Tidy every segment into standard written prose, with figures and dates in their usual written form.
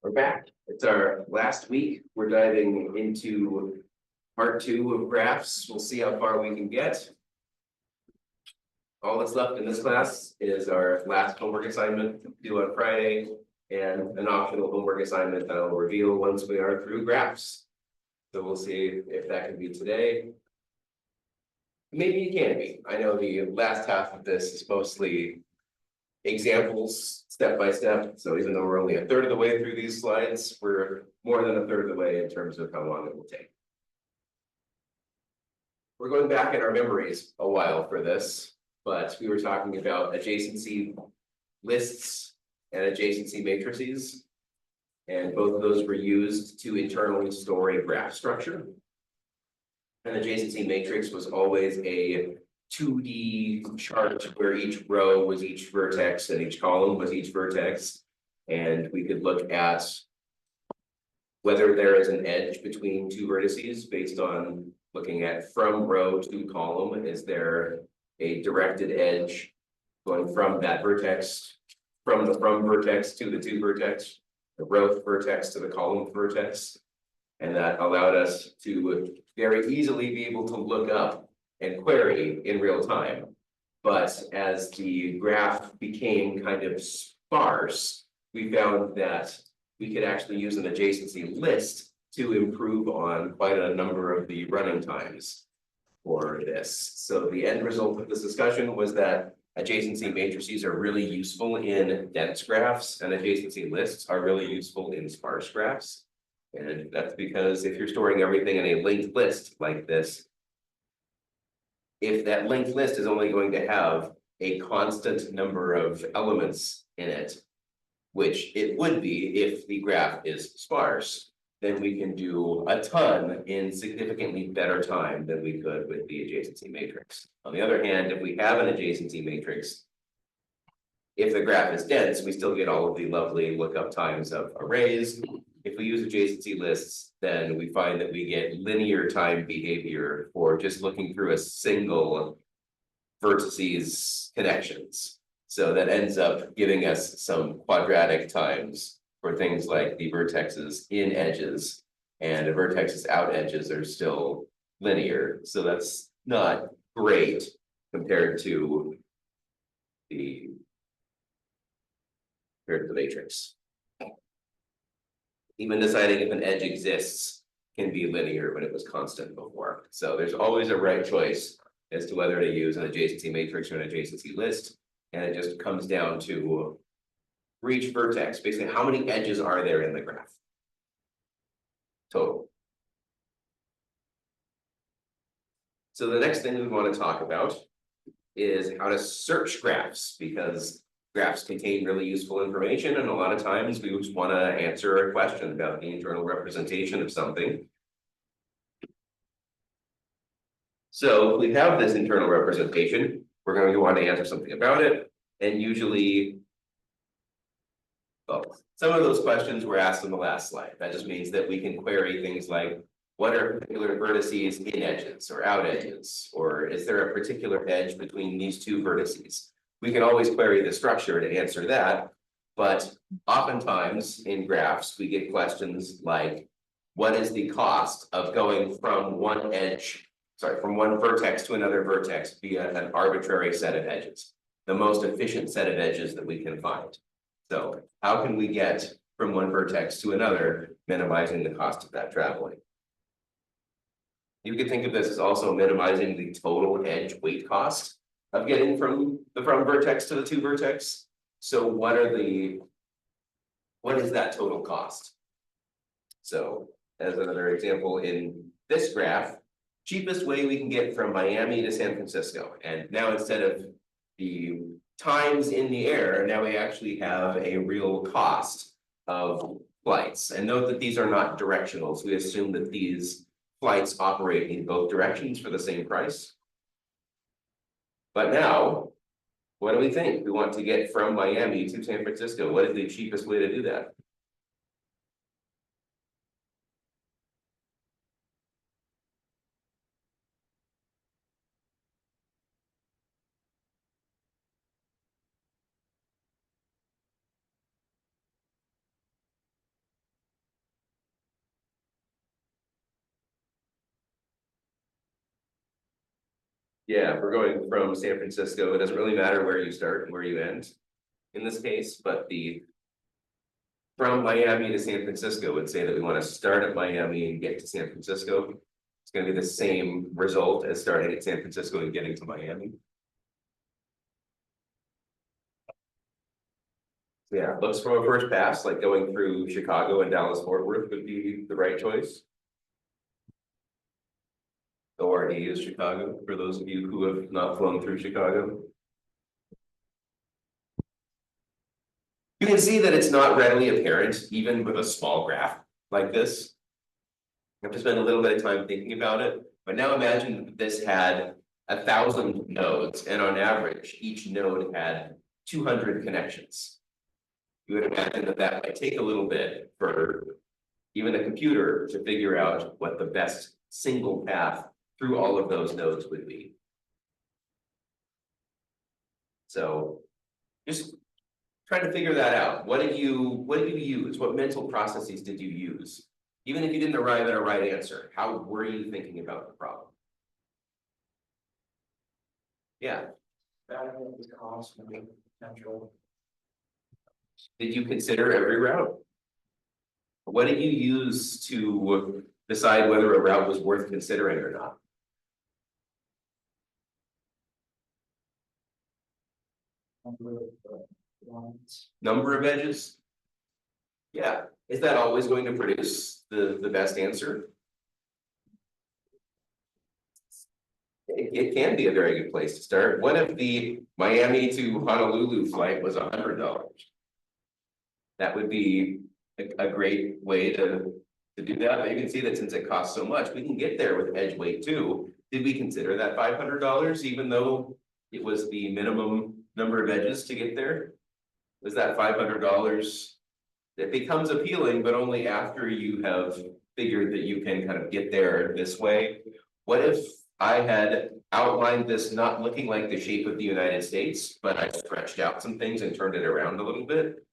We're back. It's our last week. We're diving into part 2 of graphs. We'll see how far we can get. All that's left in this class is our last homework assignment due on Friday and an optional homework assignment that I'll reveal once we are through graphs. So we'll see if that can be today. Maybe it can be. I know the last half of this is mostly examples step by step. So even though we're only a third of the way through these slides, we're more than a third of the way in terms of how long it will take. We're going back in our memories a while for this, but we were talking about adjacency lists and adjacency matrices. And both of those were used to internally store a graph structure. An adjacency matrix was always a 2D chart where each row was each vertex and each column was each vertex. And we could look at whether there is an edge between two vertices based on looking at from row to column. Is there a directed edge going from that vertex, from the from vertex to the to vertex, the row vertex to the column vertex? And that allowed us to very easily be able to look up and query in real time. But as the graph became kind of sparse, we found that we could actually use an adjacency list to improve on quite a number of the running times for this. So the end result of this discussion was that adjacency matrices are really useful in dense graphs, and adjacency lists are really useful in sparse graphs. And that's because if you're storing everything in a linked list like this, if that linked list is only going to have a constant number of elements in it, which it would be if the graph is sparse, then we can do a ton in significantly better time than we could with the adjacency matrix. On the other hand, if we have an adjacency matrix, if the graph is dense, we still get all of the lovely lookup times of arrays. If we use adjacency lists, then we find that we get linear time behavior for just looking through a single vertices connections. So that ends up giving us some quadratic times for things like the vertexes in edges, and the vertexes out edges are still linear. So that's not great compared to the matrix. Even deciding if an edge exists can be linear when it was constant before. So there's always a right choice as to whether to use an adjacency matrix or an adjacency list. And it just comes down to for each vertex, basically how many edges are there in the graph? Total. So the next thing we want to talk about is how to search graphs, because graphs contain really useful information, and a lot of times we just want to answer a question about the internal representation of something. So if we have this internal representation, we're going to want to answer something about it, and usually, well, some of those questions were asked in the last slide. That just means that we can query things like, what are particular vertices in edges or out edges? Or is there a particular edge between these two vertices? We can always query the structure to answer that, but oftentimes in graphs, we get questions like, what is the cost of going from one vertex to another vertex via an arbitrary set of edges, the most efficient set of edges that we can find? So how can we get from one vertex to another, minimizing the cost of that traveling? You could think of this as also minimizing the total edge weight cost of getting from the from vertex to the to vertex. So what is that total cost? So as another example in this graph, cheapest way we can get from Miami to San Francisco. And now instead of the times in the air, now we actually have a real cost of flights. And note that these are not directionals. We assume that these flights operate in both directions for the same price. But now, what do we think? We want to get from Miami to San Francisco. What is the cheapest way to do that? Yeah, if we're going from San Francisco, it doesn't really matter where you start and where you end in this case, but from Miami to San Francisco would say that we want to start at Miami and get to San Francisco. It's going to be the same result as starting at San Francisco and getting to Miami. Yeah, looks from a first pass, like going through Chicago and Dallas Fort Worth would be the right choice. ORD is Chicago, for those of you who have not flown through Chicago. You can see that it's not readily apparent, even with a small graph like this. I have to spend a little bit of time thinking about it, but now imagine that this had 1,000 nodes, and on average, each node had 200 connections. You would imagine that that might take a little bit for even a computer to figure out what the best single path through all of those nodes would be. So just trying to figure that out. What did you use? What mental processes did you use? Even if you didn't arrive at a right answer, how were you thinking about the problem? Yeah. The cost and the potential. Did you consider every route? What did you use to decide whether a route was worth considering or not? Number of edges? Yeah. Is that always going to produce the best answer? It can be a very good place to start. What if the Miami to Honolulu flight was $100? That would be a great way to do that. But you can see that since it costs so much, we can get there with edge weight too. Did we consider that $500 even though it was the minimum number of edges to get there? Was that $500? It becomes appealing, but only after you have figured that you can kind of get there this way. What if I had outlined this not looking like the shape of the United States, but I stretched out some things and turned it around a little bit?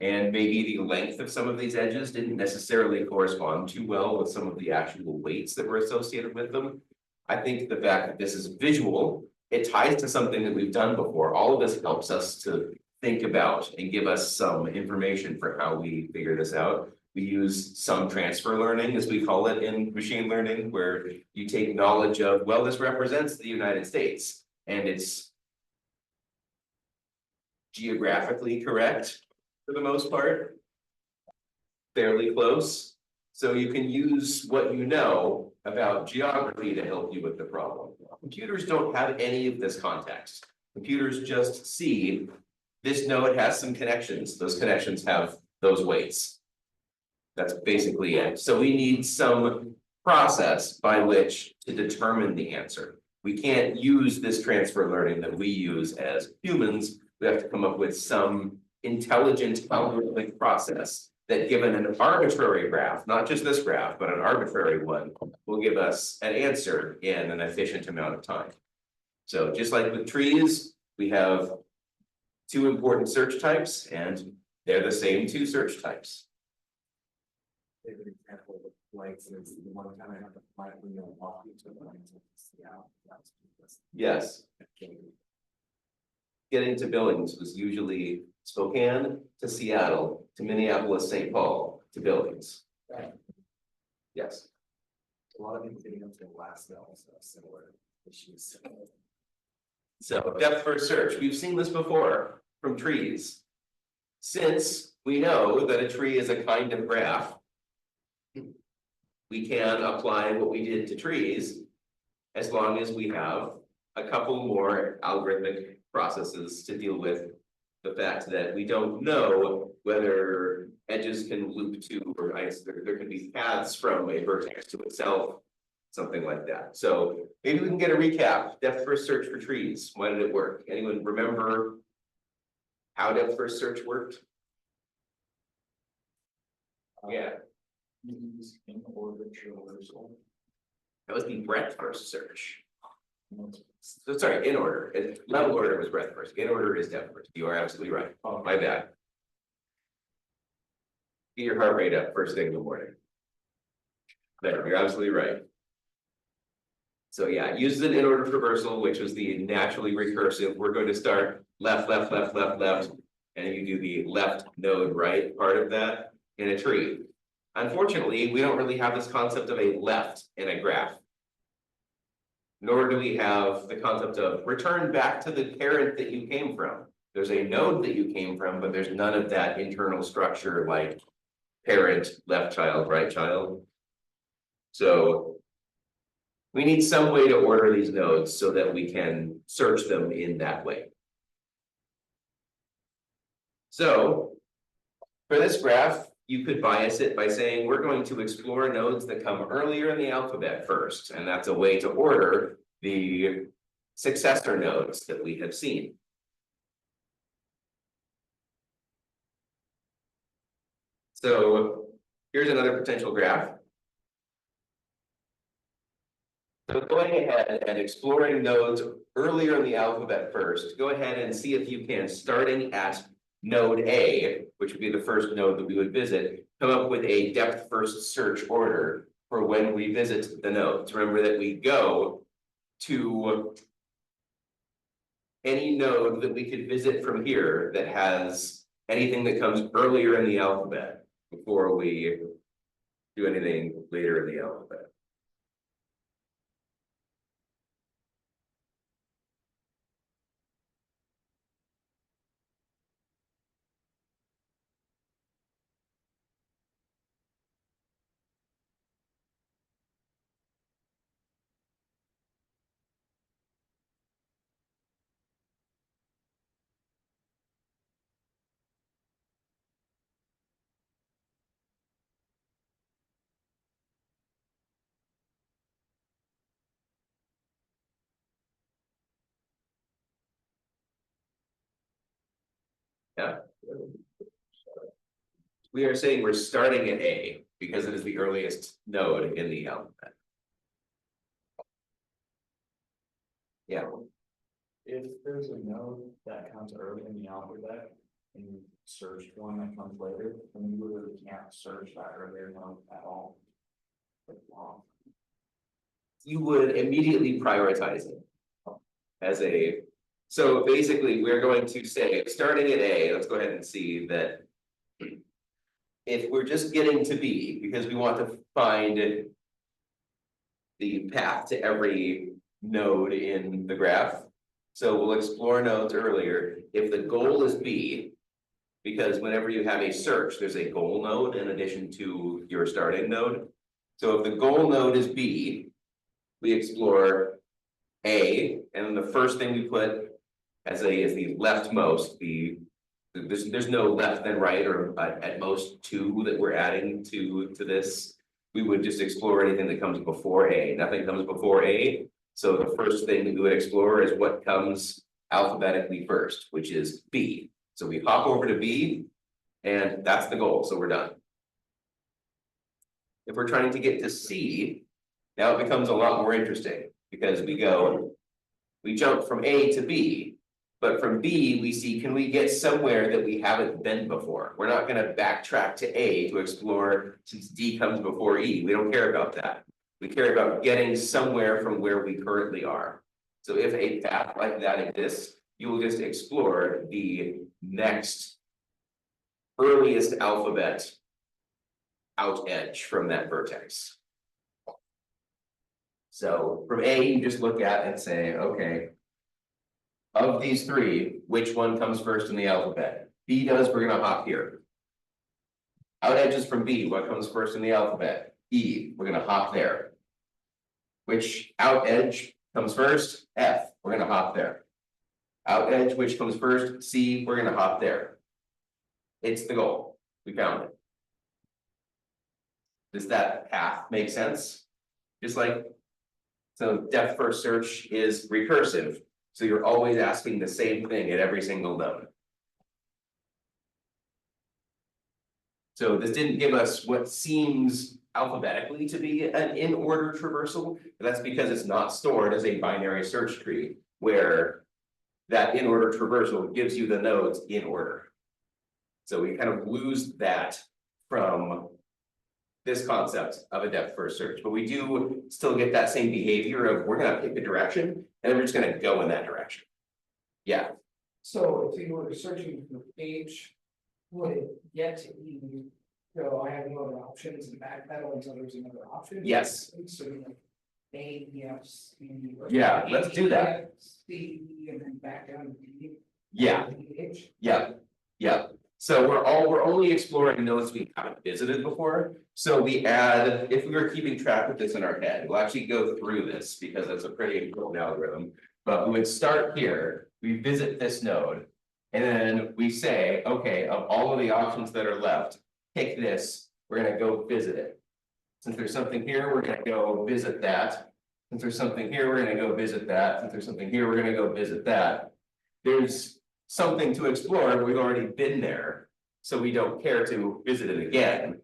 And maybe the length of some of these edges didn't necessarily correspond too well with some of the actual weights that were associated with them. I think the fact that this is visual, it ties to something that we've done before. All of this helps us to think about and give us some information for how we figure this out. We use some transfer learning, as we call it in machine learning, where you take knowledge of, well, this represents the United States, and it's geographically correct for the most part, fairly close. So you can use what you know about geography to help you with the problem. Computers don't have any of this context. Computers just see this node has some connections. Those connections have those weights. That's basically it. So we need some process by which to determine the answer. We can't use this transfer learning that we use as humans. We have to come up with some intelligent algorithmic process that, given an arbitrary graph, not just this graph, but an arbitrary one, will give us an answer in an efficient amount of time. So just like with trees, we have two important search types, and they're the same two search types. Favorite example of flights is the one time I had to fly when you're walking to the lines of Seattle. Yes. Getting to Billings was usually Spokane to Seattle to Minneapolis, St. Paul to Billings. Right. Yes. A lot of things getting up to Alaska also have similar issues. So depth first search, we've seen this before from trees. Since we know that a tree is a kind of graph, we can apply what we did to trees as long as we have a couple more algorithmic processes to deal with the fact that we don't know whether edges can loop to, or there can be paths from a vertex to itself, something like that. So maybe we can get a recap. Depth first search for trees. Why did it work? Anyone remember how depth first search worked? Yeah. In order reversal. That was the breadth first search. So sorry, in order. Level order was breadth first. In order is depth first. You are absolutely right. Oh, my bad. Get your heart rate up first thing in the morning. There, you're absolutely right. So yeah, uses an in order traversal, which was the naturally recursive. We're going to start left, left, left, left, left. And you do the left node right part of that in a tree. Unfortunately, we don't really have this concept of a left in a graph. Nor do we have the concept of return back to the parent that you came from. There's a node that you came from, but there's none of that internal structure like parent, left child, right child. So we need some way to order these nodes so that we can search them in that way. So for this graph, you could bias it by saying we're going to explore nodes that come earlier in the alphabet first, and that's a way to order the successor nodes that we have seen. So here's another potential graph. So going ahead and exploring nodes earlier in the alphabet first, go ahead and see if you can, starting at node A, which would be the first node that we would visit, come up with a depth first search order for when we visit the nodes. Remember that we go to any node that we could visit from here that has anything that comes earlier in the alphabet before we do anything later in the alphabet. Yeah. We are saying we're starting at A because it is the earliest node in the alphabet. Yeah, If there's a node that comes early in the alphabet and you search one that comes later, then you literally can't search that earlier node at all. Like, wow. you would immediately prioritize it as a, so basically, we're going to say, starting at A, let's go ahead and see that if we're just getting to B, because we want to find the path to every node in the graph. So we'll explore nodes earlier. If the goal is B, because whenever you have a search, there's a goal node in addition to your starting node. So if the goal node is B, we explore A, and then the first thing we put as is the leftmost, there's no left then right, or at most two that we're adding to this. We would just explore anything that comes before A. Nothing comes before A. So the first thing that we would explore is what comes alphabetically first, which is B. So we hop over to B, and that's the goal, so we're done. If we're trying to get to C, now it becomes a lot more interesting, because we jump from A to B, but from B, we see, can we get somewhere that we haven't been before? We're not gonna backtrack to A to explore, since D comes before E, we don't care about that. We care about getting somewhere from where we currently are. So if a path like that exists, you will just explore the next earliest alphabet out edge from that vertex. So from A, you just look at and say, okay, of these three, which one comes first in the alphabet? B does, we're gonna hop here. Out edges from B, what comes first in the alphabet? E, we're gonna hop there. Which out edge comes first? F, we're gonna hop there. Out edge, which comes first? C, we're gonna hop there. It's the goal, we found it. Does that path make sense? Just like, so depth first search is recursive. So you're always asking the same thing at every single node. So this didn't give us what seems alphabetically to be an in order traversal. That's because it's not stored as a binary search tree where that in order traversal gives you the nodes in order. So we kind of lose that from this concept of a depth first search, but we do still get that same behavior of we're gonna pick a direction and then we're just gonna go in that direction. Yeah, So if you were searching for H, would it get to E? So I have no other options and backpedal until there's another option? yes, So like A, B, F, C. or Yeah, A, let's do that. C, E, and then back down to D. yeah, H. yeah, yeah. So we're only exploring those we haven't visited before. So we add, if we were keeping track of this in our head, we'll actually go through this because it's a pretty important algorithm. But we would start here, we visit this node. And then we say, okay, of all of the options that are left, pick this, we're gonna go visit it. Since there's something here, we're gonna go visit that. Since there's something here, we're gonna go visit that. Since there's something here, we're gonna go visit that. There's something to explore, but we've already been there, so we don't care to visit it again.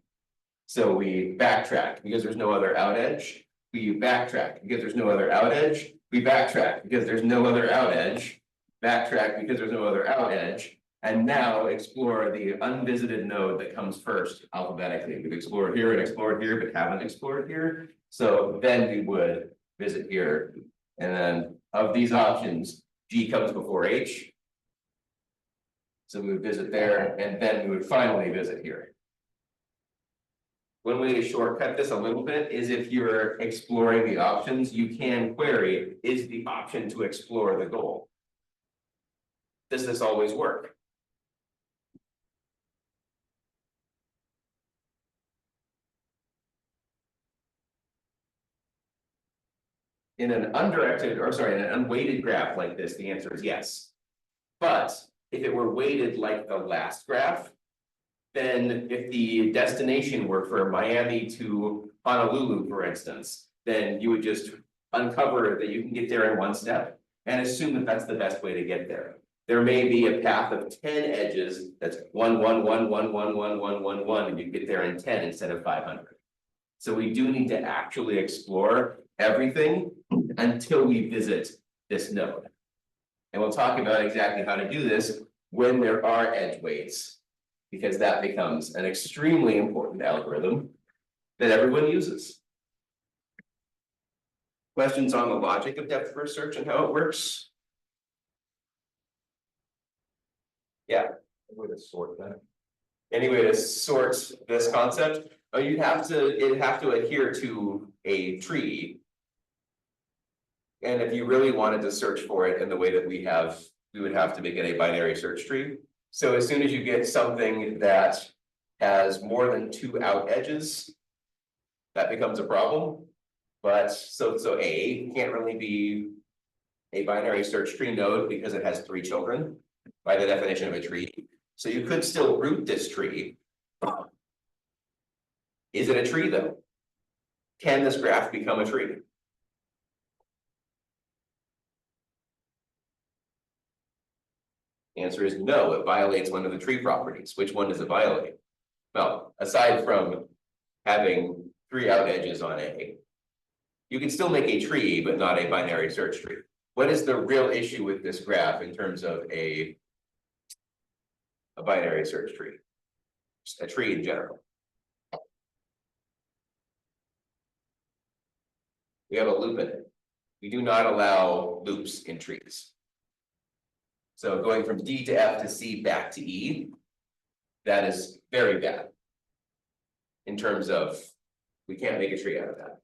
So we backtrack because there's no other out edge. We backtrack because there's no other out edge. We backtrack because there's no other out edge. Backtrack because there's no other out edge. And now explore the unvisited node that comes first alphabetically. We've explored here and explored here, but haven't explored here. So then we would visit here. And then of these options, G comes before H. So we would visit there and then we would finally visit here. One way to shortcut this a little bit is if you're exploring the options, you can query, is the option to explore the goal? Does this always work? In an undirected, or sorry, in an unweighted graph like this, the answer is yes. But if it were weighted like the last graph, then if the destination were for Miami to Honolulu, for instance, then you would just uncover that you can get there in one step and assume that that's the best way to get there. There may be a path of 10 edges that's 1, 1, 1, 1, 1, 1, 1, 1, 1, and you get there in 10 instead of 500. So we do need to actually explore everything until we visit this node. And we'll talk about exactly how to do this when there are edge weights, because that becomes an extremely important algorithm that everyone uses. Questions on the logic of depth first search and how it works? Yeah. Way to sort that. Any way to sort this concept? Oh, it'd have to adhere to a tree. And if you really wanted to search for it in the way that we would have to make it a binary search tree. So as soon as you get something that has more than 2 out edges, that becomes a problem. But so A can't really be a binary search tree node because it has 3 children by the definition of a tree. So you could still root this tree. Is it a tree though? Can this graph become a tree? The answer is no, it violates one of the tree properties. Which one does it violate? Well, aside from having 3 out edges on A, you can still make a tree, but not a binary search tree. What is the real issue with this graph in terms of a binary search tree? Just a tree in general. We have a loop in it. We do not allow loops in trees. So going from D to F to C back to E, that is very bad. In terms of, we can't make a tree out of that.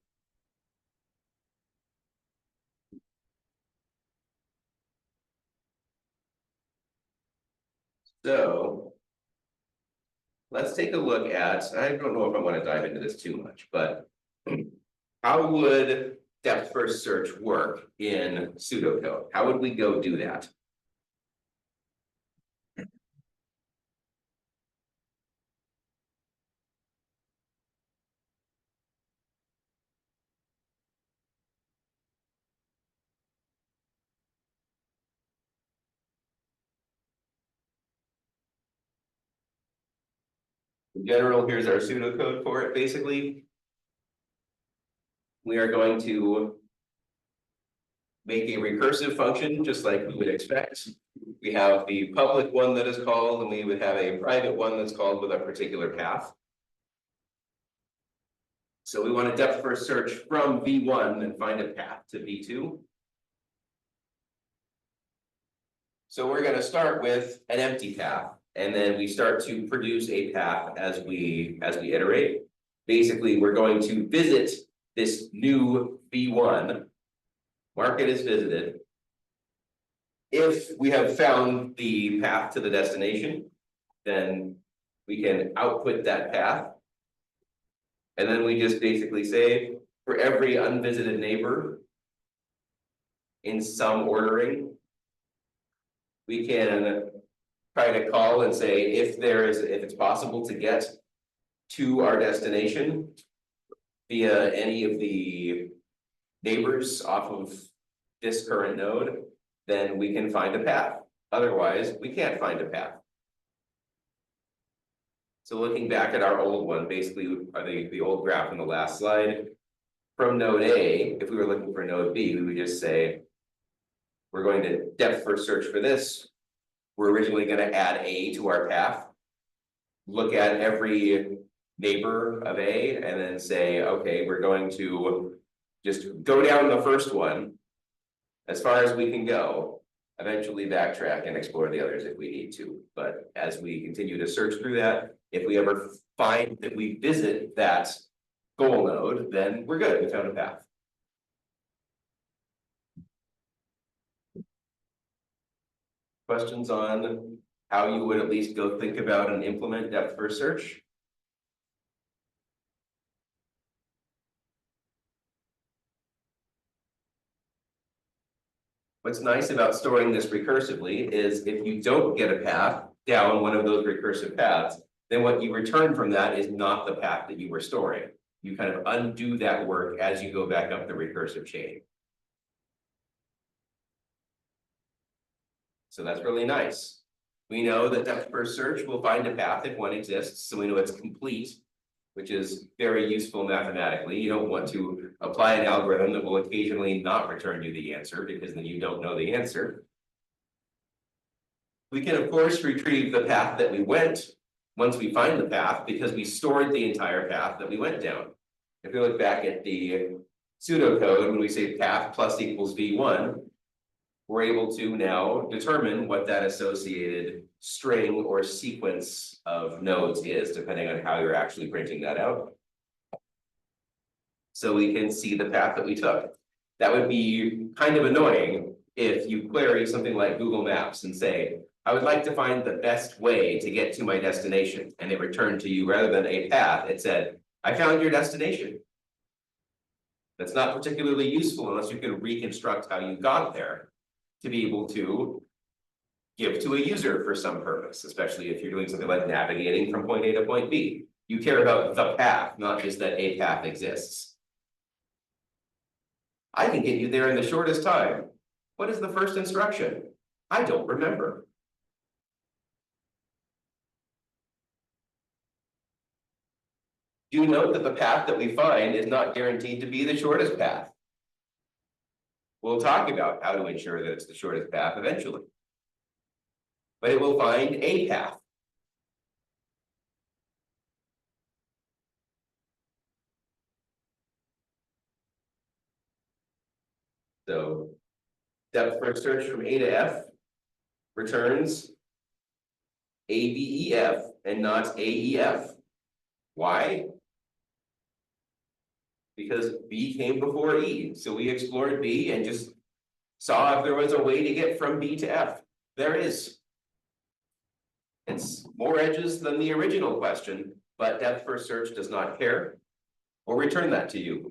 So let's take a look at, I don't know if I want to dive into this too much, but how would depth first search work in pseudocode? How would we go do that? In general, here's our pseudocode for it. Basically, we are going to make a recursive function just like we would expect. We have the public one that is called, and we would have a private one that's called with a particular path. So we want to depth first search from V1 and find a path to V2. So we're gonna start with an empty path, and then we start to produce a path as we iterate. Basically, we're going to visit this new V1, mark it as visited. If we have found the path to the destination, then we can output that path. And then we just basically say, for every unvisited neighbor in some ordering, we can try to call and say if it's possible to get to our destination via any of the neighbors off of this current node, then we can find a path. Otherwise, we can't find a path. So looking back at our old one, basically the old graph in the last slide, from node A, if we were looking for node B, we would just say, we're going to depth first search for this. We're originally going to add A to our path, look at every neighbor of A, and then say, okay, we're going to just go down the first one as far as we can go, eventually backtrack and explore the others if we need to. But as we continue to search through that, if we ever find that we visit that goal node, then we're good, we found a path. Questions on how you would at least go think about and implement depth first search? What's nice about storing this recursively is if you don't get a path down one of those recursive paths, then what you return from that is not the path that you were storing. You kind of undo that work as you go back up the recursive chain. So that's really nice. We know that depth first search will find a path if one exists, so we know it's complete, which is very useful mathematically. You don't want to apply an algorithm that will occasionally not return you the answer because then you don't know the answer. We can, of course, retrieve the path that we went once we find the path because we stored the entire path that we went down. If we look back at the pseudocode, when we say path plus equals V1, we're able to now determine what that associated string or sequence of nodes is, depending on how you're actually printing that out. So we can see the path that we took. That would be kind of annoying if you query something like Google Maps and say, I would like to find the best way to get to my destination. And it returned to you, rather than a path, it said, I found your destination. That's not particularly useful unless you can reconstruct how you got there to be able to give to a user for some purpose, especially if you're doing something like navigating from point A to point B. You care about the path, not just that a path exists. I can get you there in the shortest time. What is the first instruction? I don't remember. Do note that the path that we find is not guaranteed to be the shortest path. We'll talk about how to ensure that it's the shortest path eventually. But it will find a path. So depth first search from A to F returns ABEF and not AEF. Why? Because B came before E. So we explored B and just saw if there was a way to get from B to F. There is. It's more edges than the original question, but depth first search does not care or return that to you.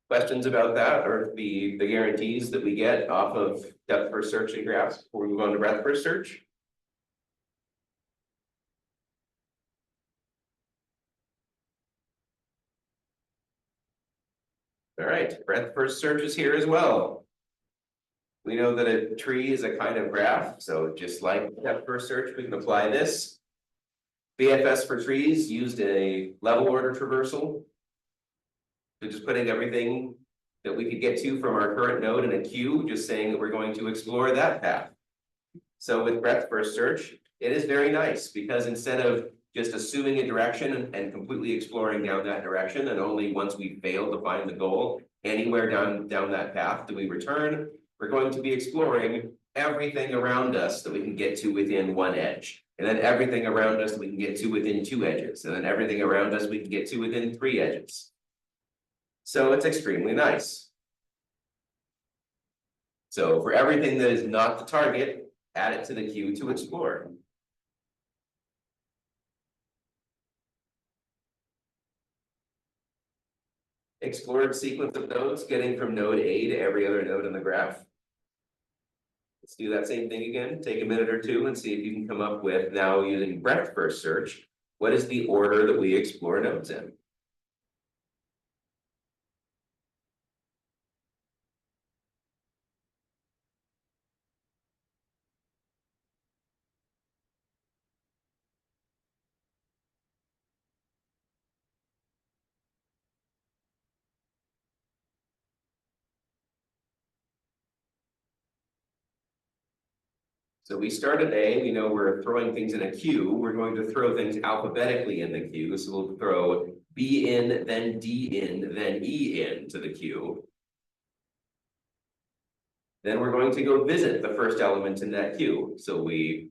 Questions about that or the guarantees that we get off of depth first search and graphs before we move on to breadth first search? All right, breadth first search is here as well. We know that a tree is a kind of graph, so just like depth first search, we can apply this. BFS for trees used a level order traversal. So just putting everything that we could get to from our current node in a queue, just saying that we're going to explore that path. So with breadth first search, it is very nice because instead of just assuming a direction and completely exploring down that direction, and only once we fail to find the goal anywhere down that path do we return, we're going to be exploring everything around us that we can get to within one edge. And then everything around us we can get to within 2 edges, and then everything around us we can get to within 3 edges. So it's extremely nice. So for everything that is not the target, add it to the queue to explore. Explored sequence of nodes, getting from node A to every other node in the graph. Let's do that same thing again, take a minute or two and see if you can come up with, now using breadth first search, what is the order that we explore nodes in? So we start at A, we know we're throwing things in a queue, we're going to throw things alphabetically in the queue, so we'll throw B in, then D in, then E in to the queue. Then we're going to go visit the first element in that queue, so we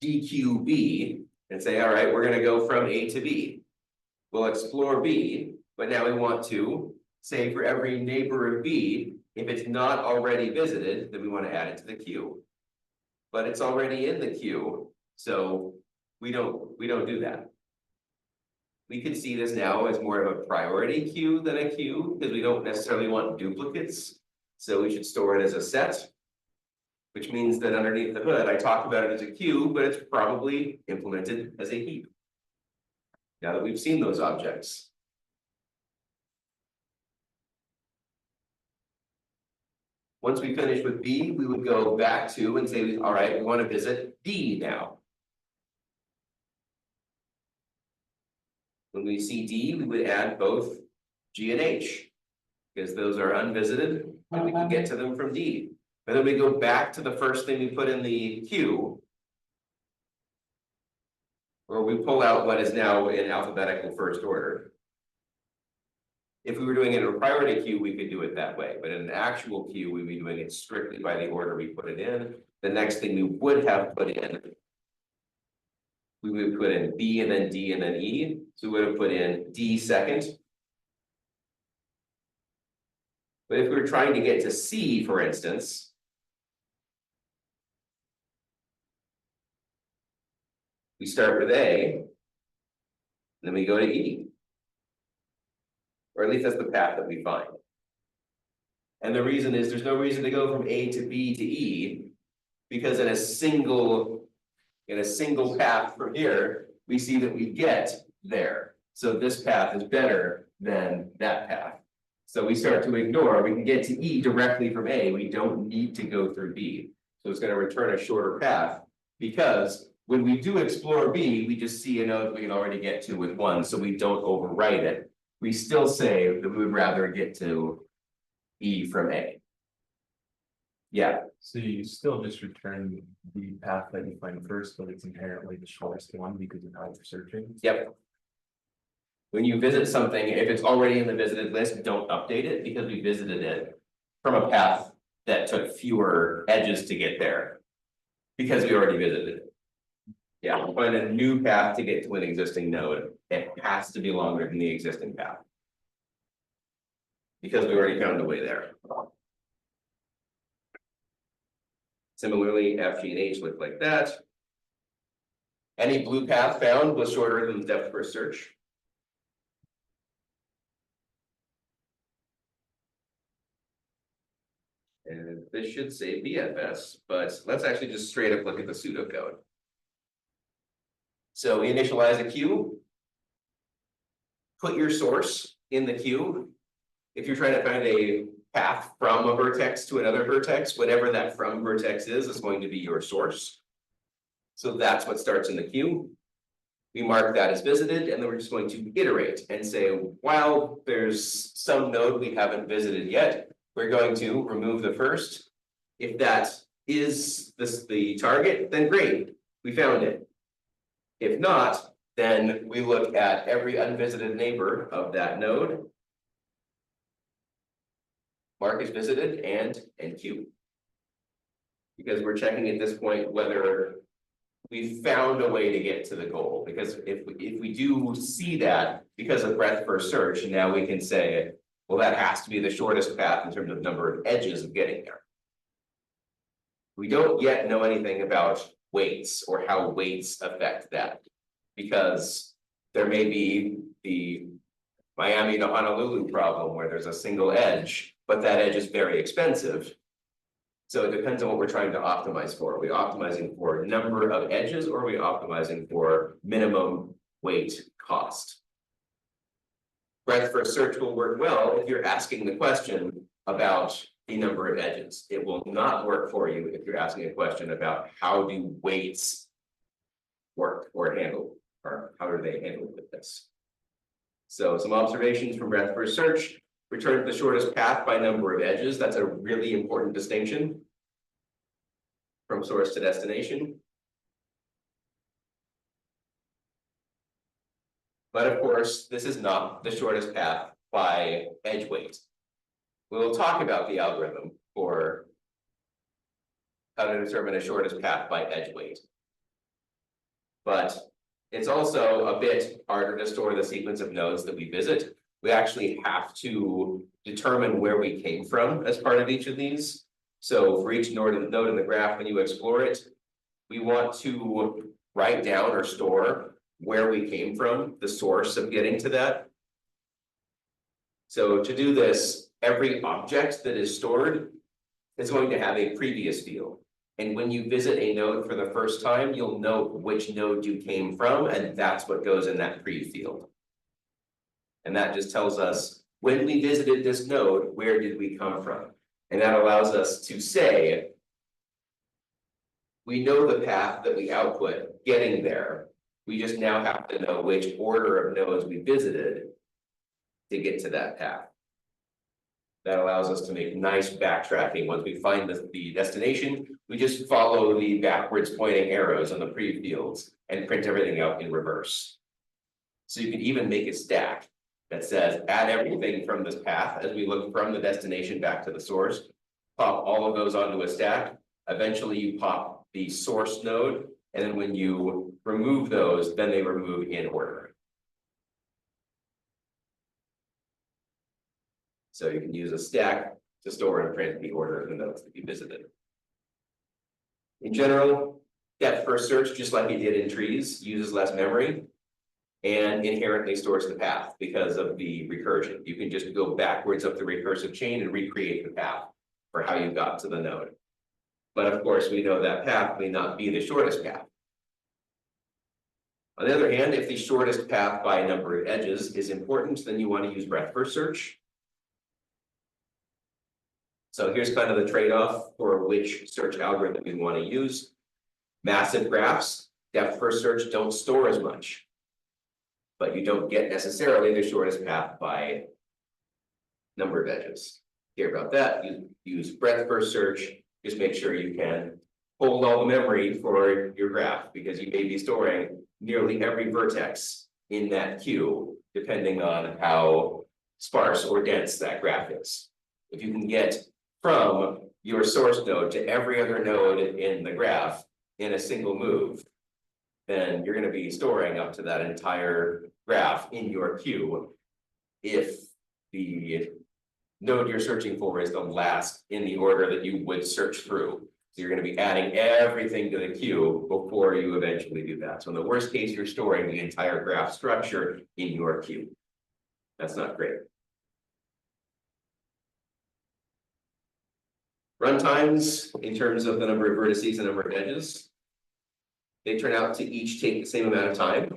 DQ B and say, all right, we're gonna go from A to B. We'll explore B, but now we want to say for every neighbor of B, if it's not already visited, then we want to add it to the queue. But it's already in the queue, so we don't do that. We could see this now as more of a priority queue than a queue, because we don't necessarily want duplicates. So we should store it as a set, which means that underneath the hood, I talked about it as a queue, but it's probably implemented as a heap. Now that we've seen those objects. Once we finish with B, we would go back to and say, all right, we want to visit D now. When we see D, we would add both G and H, because those are unvisited, and we can get to them from D. And then we go back to the first thing we put in the queue, or we pull out what is now in alphabetical first order. If we were doing it in a priority queue, we could do it that way, but in an actual queue, we'd be doing it strictly by the order we put it in. The next thing we would have put in, we would put in B and then D and then E. So we would have put in D second. But if we were trying to get to C, for instance, we start with A, and then we go to E. Or at least that's the path that we find. And the reason is there's no reason to go from A to B to E, because in a single path from here, we see that we get there. So this path is better than that path. So we start to ignore, we can get to E directly from A, we don't need to go through B. So it's going to return a shorter path, because when we do explore B, we just see a node we can already get to with 1, so we don't overwrite it. We still say that we would rather get to E from A. Yeah. So you still just return the path that you find first, but it's inherently the shortest one because of how you're searching. Yep. When you visit something, if it's already in the visited list, don't update it, because we visited it from a path that took fewer edges to get there, because we already visited it. Yeah, we'll find a new path to get to an existing node. It has to be longer than the existing path, because we already found a way there. Similarly, F, G, and H look like that. Any blue path found was shorter than the depth first search. And this should say BFS, but let's actually just straight up look at the pseudocode. So we initialize a queue. Put your source in the queue. If you're trying to find a path from a vertex to another vertex, whatever that from vertex is going to be your source. So that's what starts in the queue. We mark that as visited, and then we're just going to iterate and say, while there's some node we haven't visited yet, we're going to remove the first. If that is this the target? Then great, we found it. If not, then we look at every unvisited neighbor of that node. Mark is visited and NQ. Because we're checking at this point whether we found a way to get to the goal. Because if we do see that because of breadth first search, now we can say, well, that has to be the shortest path in terms of number of edges of getting there. We don't yet know anything about weights or how weights affect that. Because there may be the Miami to Honolulu problem where there's a single edge, but that edge is very expensive. So it depends on what we're trying to optimize for. Are we optimizing for number of edges or are we optimizing for minimum weight cost? Breadth first search will work well if you're asking the question about the number of edges. It will not work for you if you're asking a question about how do weights work or handle, or how are they handled with this. So some observations from breadth first search. Return to the shortest path by number of edges. That's a really important distinction from source to destination. But of course, this is not the shortest path by edge weight. We'll talk about the algorithm for how to determine a shortest path by edge weight. But it's also a bit harder to store the sequence of nodes that we visit. We actually have to determine where we came from as part of each of these. So for each node in the graph, when you explore it, we want to write down or store where we came from, the source of getting to that. So to do this, every object that is stored is going to have a previous field. And when you visit a node for the first time, you'll know which node you came from, and that's what goes in that pre field. And that just tells us when we visited this node, where did we come from? And that allows us to say, we know the path that we output getting there. We just now have to know which order of nodes we visited to get to that path. That allows us to make nice backtracking. Once we find the destination, we just follow the backwards pointing arrows on the pre-fields and print everything out in reverse. So you can even make a stack that says add everything from this path as we look from the destination back to the source, pop all of those onto a stack. Eventually you pop the source node, and then when you remove those, then they remove in order. So you can use a stack to store and print the order of the nodes that you visited. In general, depth first search, just like you did in trees, uses less memory and inherently stores the path because of the recursion. You can just go backwards up the recursive chain and recreate the path for how you got to the node. But of course, we know that path may not be the shortest path. On the other hand, if the shortest path by number of edges is important, then you want to use breadth first search. So here's kind of the trade-off for which search algorithm you want to use. Massive graphs, depth first search don't store as much, but you don't get necessarily the shortest path by number of edges. Hear about that, you use breadth first search, just make sure you can hold all the memory for your graph because you may be storing nearly every vertex in that queue, depending on how sparse or dense that graph is. If you can get from your source node to every other node in the graph in a single move, then you're going to be storing up to that entire graph in your queue if the node you're searching for is the last in the order that you would search through. So you're going to be adding everything to the queue before you eventually do that. So in the worst case, you're storing the entire graph structure in your queue. That's not great. Runtimes, in terms of the number of vertices and number of edges, they turn out to each take the same amount of time.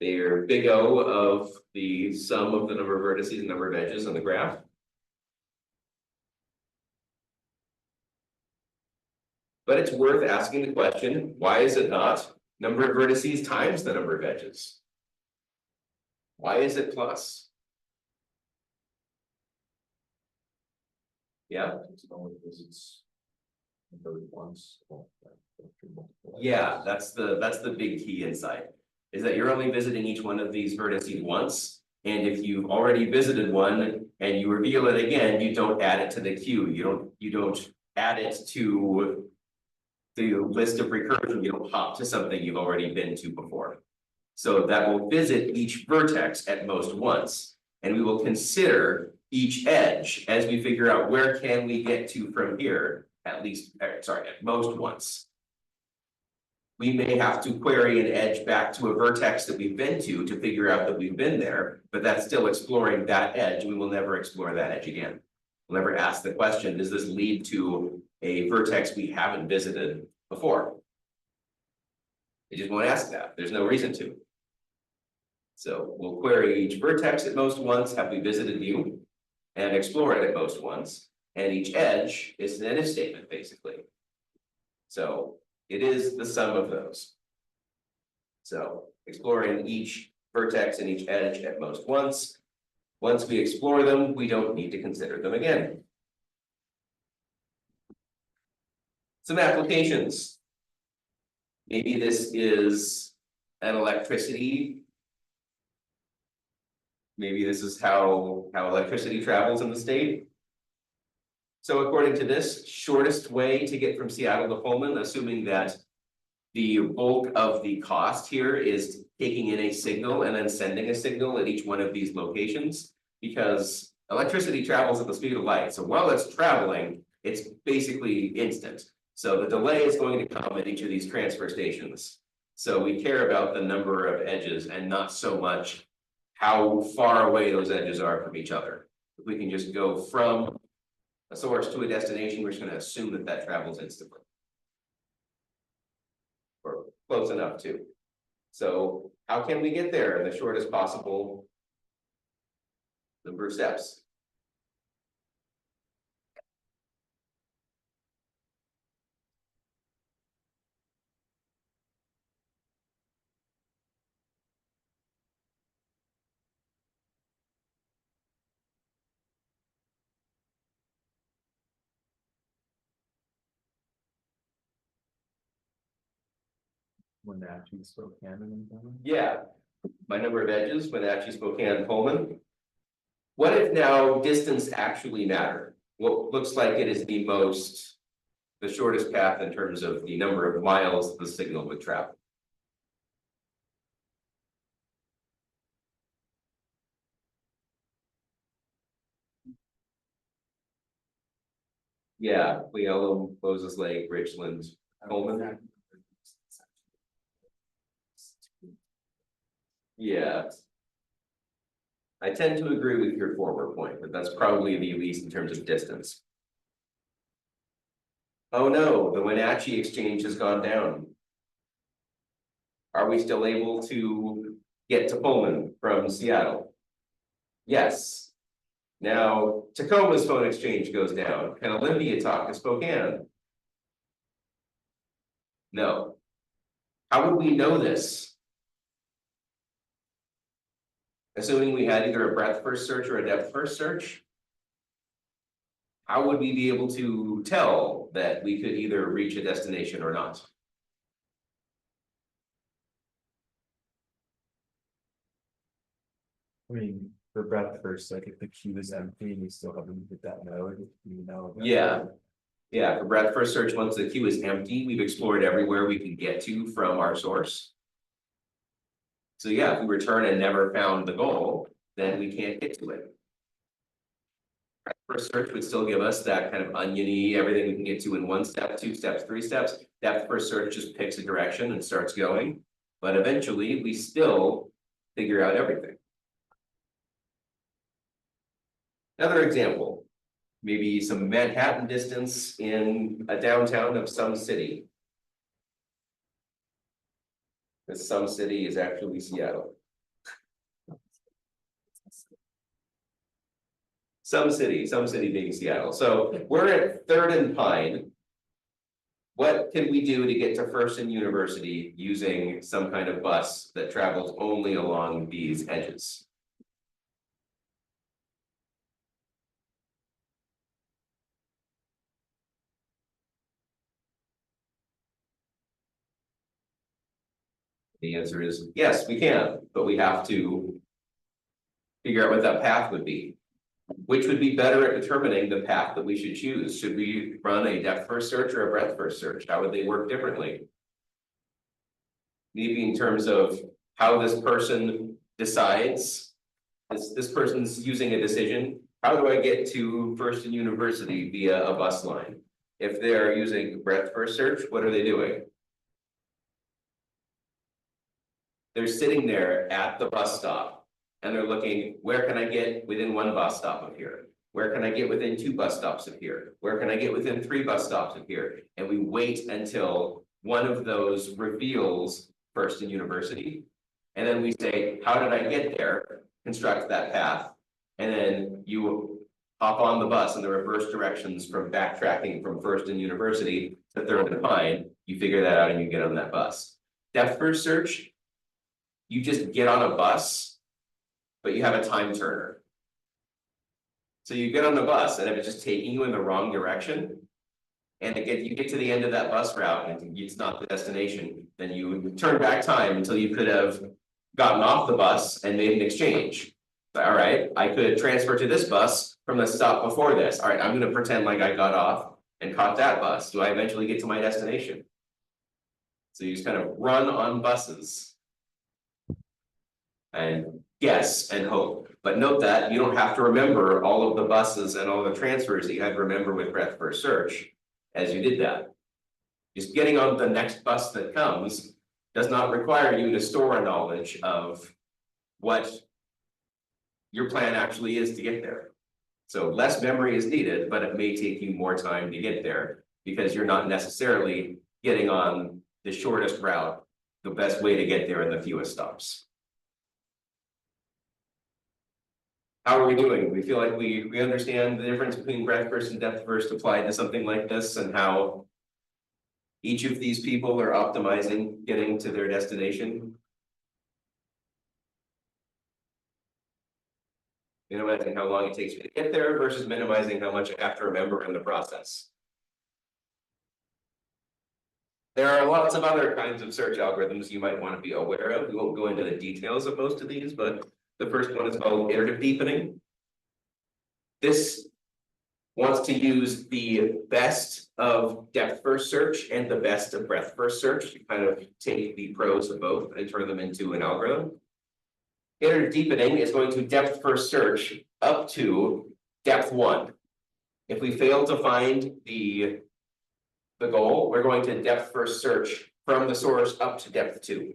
They're big O of the sum of the number of vertices and number of edges on the graph. But it's worth asking the question, why is it not number of vertices times the number of edges? Why is it plus? Yeah. It's only because it's Those ones. Yeah, that's the big key insight, is that you're only visiting each one of these vertices once. And if you've already visited one and you reveal it again, you don't add it to the queue, you don't add it to the list of recursion, you don't hop to something you've already been to before. So that will visit each vertex at most once, and we will consider each edge as we figure out where can we get to from here, at least, at most once. We may have to query an edge back to a vertex that we've been to figure out that we've been there, but that's still exploring that edge. We will never explore that edge again. We'll never ask the question, does this lead to a vertex we haven't visited before? You just won't ask that. There's no reason to. So we'll query each vertex at most once, have we visited you, and explore it at most once. And each edge is an if statement, basically. So it is the sum of those. So exploring each vertex and each edge at most once. Once we explore them, we don't need to consider them again. Some applications. Maybe this is an electricity. Maybe this is how electricity travels in the state. So according to this, shortest way to get from Seattle to Pullman, assuming that the bulk of the cost here is taking in a signal and then sending a signal at each one of these locations, because electricity travels at the speed of light. So while it's traveling, it's basically instant. So the delay is going to come at each of these transfer stations. So we care about the number of edges and not so much how far away those edges are from each other. If we can just go from a source to a destination, we're just going to assume that that travels instantly. Or close enough to. So how can we get there in the shortest possible number of steps? Wenatchee, Spokane, and Yeah, my number of edges, Wenatchee, Spokane, Pullman. What if now distance actually matter? What looks like it is the shortest path in terms of the number of miles the signal would travel. Yeah, Cleelum, Moses Lake, Richland, Pullman. Yeah. I tend to agree with your former point, but that's probably the least in terms of distance. Oh no, the Wenatchee exchange has gone down. Are we still able to get to Pullman from Seattle? Yes. Now, Tacoma's phone exchange goes down. Can Olympia talk to Spokane? No. How would we know this? Assuming we had either a breadth first search or a depth first search, how would we be able to tell that we could either reach a destination or not? I mean, for breadth first, like if the queue is empty and you still haven't hit that node, you know. Yeah. Yeah, for breadth first search, once the queue is empty, we've explored everywhere we can get to from our source. So yeah, if we return and never found the goal, then we can't get to it. First search would still give us that kind of oniony, everything we can get to in 1 step, 2 steps, 3 steps. Depth first search just picks a direction and starts going. But eventually we still figure out everything. Another example, maybe some Manhattan distance in a downtown of some city. This some city is actually Seattle. Some city being Seattle. So we're at 3rd and Pine. What can we do to get to First and University using some kind of bus that travels only along these edges? The answer is yes, we can, but we have to figure out what that path would be. Which would be better at determining the path that we should choose? Should we run a depth first search or a breadth first search? How would they work differently? Maybe in terms of how this person decides, this person's using a decision. How do I get to First and University via a bus line? If they're using breadth first search, what are they doing? They're sitting there at the bus stop and they're looking, where can I get within one bus stop of here? Where can I get within 2 bus stops of here? Where can I get within 3 bus stops of here? And we wait until one of those reveals First and University. And then we say, how did I get there? Construct that path. And then you hop on the bus in the reverse directions from backtracking from First and University to Third and Pine. You figure that out and you get on that bus. Depth first search, you just get on a bus, but you have a time turner. So you get on the bus and if it's just taking you in the wrong direction, and you get to the end of that bus route and it's not the destination, then you turn back time until you could have gotten off the bus and made an exchange. All right, I could transfer to this bus from the stop before this. All right, I'm gonna pretend like I got off and caught that bus. Do I eventually get to my destination? So you just kind of run on buses and guess and hope. But note that you don't have to remember all of the buses and all the transfers that you had to remember with breadth first search as you did that. Just getting on the next bus that comes does not require you to store a knowledge of what your plan actually is to get there. So less memory is needed, but it may take you more time to get there because you're not necessarily getting on the shortest route, the best way to get there in the fewest stops. How are we doing? We feel like we understand the difference between breadth first and depth first applied to something like this and how each of these people are optimizing getting to their destination. Minimizing how long it takes me to get there versus minimizing how much I have to remember in the process. There are lots of other kinds of search algorithms you might want to be aware of. We won't go into the details of most of these, but the first one is called iterative deepening. This wants to use the best of depth first search and the best of breadth first search to kind of take the pros of both and turn them into an algorithm. Iterative deepening is going to depth first search up to depth 1. If we fail to find the goal, we're going to depth first search from the source up to depth 2.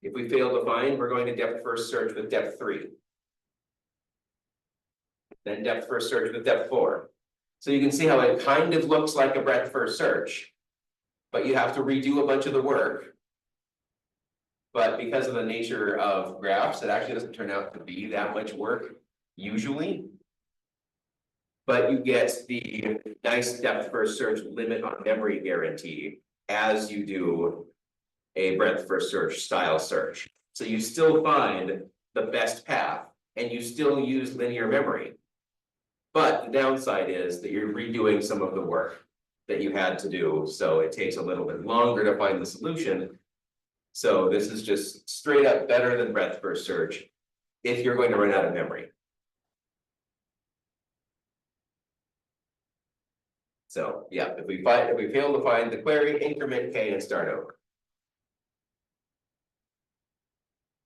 If we fail to find, we're going to depth first search with depth 3. Then depth first search with depth 4. So you can see how it kind of looks like a breadth first search, but you have to redo a bunch of the work. But because of the nature of graphs, it actually doesn't turn out to be that much work usually. But you get the nice depth first search limit on memory guarantee as you do a breadth first search style search. So you still find the best path and you still use linear memory. But the downside is that you're redoing some of the work that you had to do. So it takes a little bit longer to find the solution. So this is just straight up better than breadth first search if you're going to run out of memory. So yeah, if we fail to find the query, increment K and start over.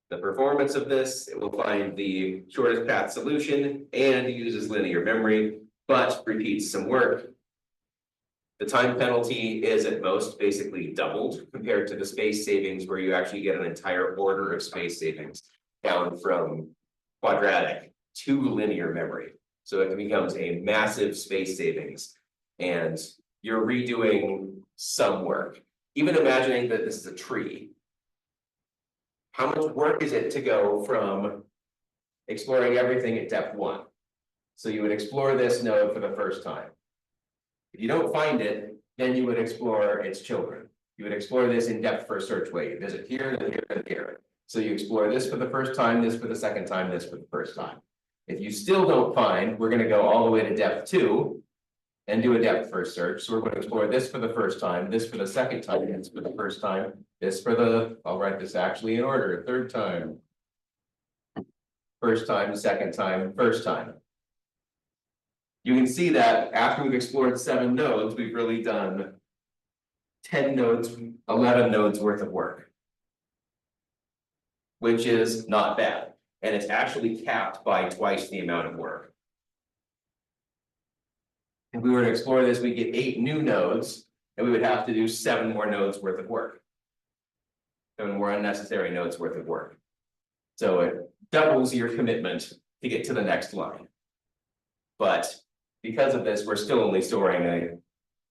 The performance of this, it will find the shortest path solution and uses linear memory, but repeats some work. The time penalty is at most basically doubled compared to the space savings where you actually get an entire order of space savings down from quadratic to linear memory. So it becomes a massive space savings and you're redoing some work. Even imagining that this is a tree. How much work is it to go from exploring everything at depth 1? So you would explore this node for the first time. If you don't find it, then you would explore its children. You would explore this in depth first search way. You visit here and here and here. So you explore this for the first time, this for the second time, this for the first time. If you still don't find, we're going to go all the way to depth 2. and do a depth first search. So we're going to explore this for the first time, this for the second time, this for the first time, this for the, I'll write this actually in order, third time. First time, second time, first time. You can see that after we've explored 7 nodes, we've really done 10 nodes, 11 nodes worth of work. Which is not bad, and it's actually capped by twice the amount of work. If we were to explore this, we get 8 new nodes, and we would have to do 7 more nodes worth of work. 7 more unnecessary nodes worth of work. So it doubles your commitment to get to the next line. But because of this, we're still only storing a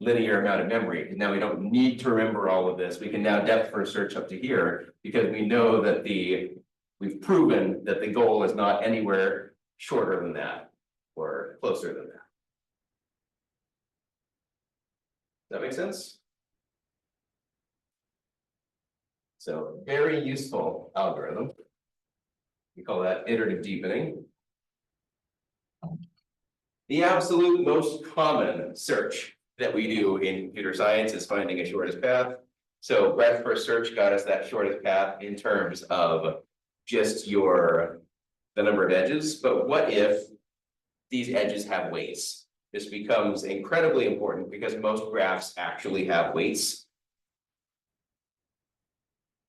linear amount of memory. Now we don't need to remember all of this. We can now depth first search up to here because we know that we've proven that the goal is not anywhere shorter than that or closer than that. Does that make sense? So very useful algorithm. We call that iterative deepening. The absolute most common search that we do in computer science is finding a shortest path. So breadth first search got us that shortest path in terms of just the number of edges. But what if these edges have weights? This becomes incredibly important because most graphs actually have weights.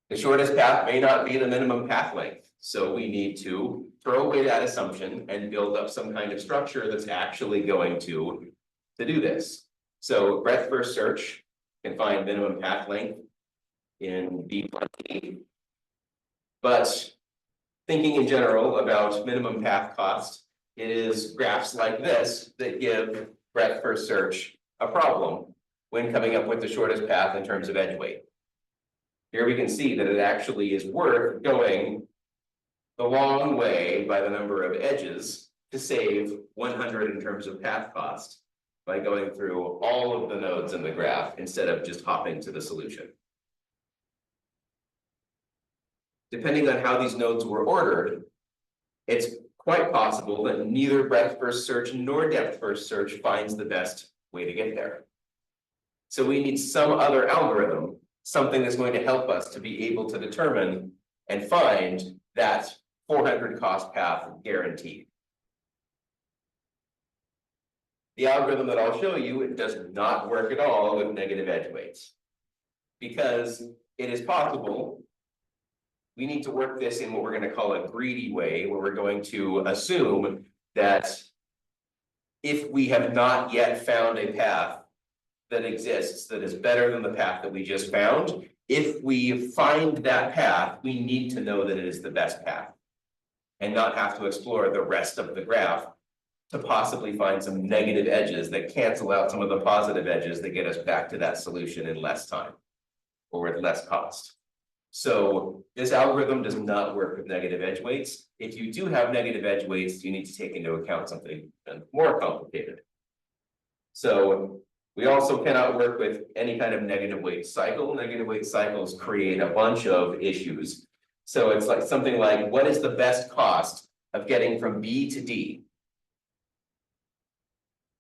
The shortest path may not be the minimum path length. So we need to throw away that assumption and build up some kind of structure that's actually going to do this. So breadth first search can find minimum path length in B+E. But thinking in general about minimum path cost, it is graphs like this that give breadth first search a problem when coming up with the shortest path in terms of edge weight. Here we can see that it actually is worth going the long way by the number of edges to save 100 in terms of path cost by going through all of the nodes in the graph instead of just hopping to the solution. Depending on how these nodes were ordered, it's quite possible that neither breadth first search nor depth first search finds the best way to get there. So we need some other algorithm, something that's going to help us to be able to determine and find that 400 cost path guaranteed. The algorithm that I'll show you, it does not work at all with negative edge weights. Because it is possible, we need to work this in what we're going to call a greedy way, where we're going to assume that if we have not yet found a path that exists that is better than the path that we just found, if we find that path, we need to know that it is the best path and not have to explore the rest of the graph to possibly find some negative edges that cancel out some of the positive edges that get us back to that solution in less time or with less cost. So this algorithm does not work with negative edge weights. If you do have negative edge weights, you need to take into account something more complicated. So we also cannot work with any kind of negative weight cycle. Negative weight cycles create a bunch of issues. So it's like something like, what is the best cost of getting from B to D?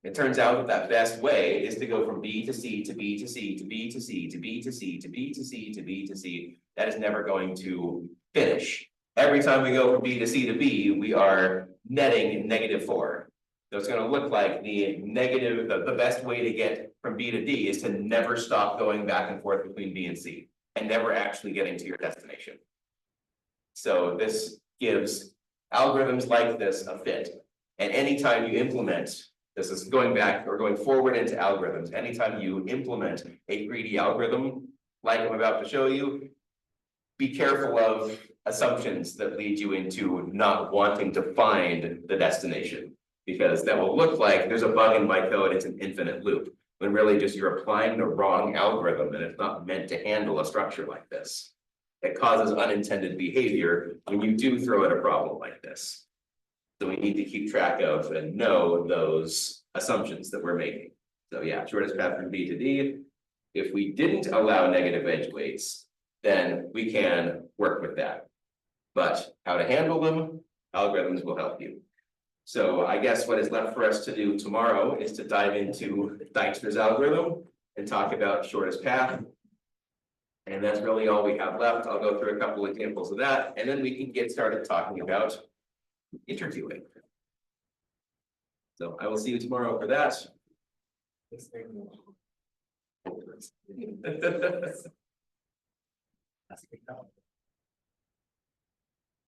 It turns out that that best way is to go from B to C to B to C to B to C to B to C to B to C to B to C. That is never going to finish. Every time we go from B to C to B, we are netting -4. So it's going to look like the best way to get from B to D is to never stop going back and forth between B and C and never actually getting to your destination. So this gives algorithms like this a fit. And anytime you implement, this is going back or going forward into algorithms, anytime you implement a greedy algorithm, like I'm about to show you, be careful of assumptions that lead you into not wanting to find the destination, because that will look like there's a bug in my code, it's an infinite loop, when really just you're applying the wrong algorithm and it's not meant to handle a structure like this. It causes unintended behavior when you do throw at a problem like this. So we need to keep track of and know those assumptions that we're making. So yeah, shortest path from B to D. If we didn't allow negative edge weights, then we can work with that. But how to handle them, algorithms will help you. So I guess what is left for us to do tomorrow is to dive into Dijkstra's algorithm and talk about shortest path. And that's really all we have left. I'll go through a couple examples of that, and then we can get started talking about interviewing. So I will see you tomorrow for that.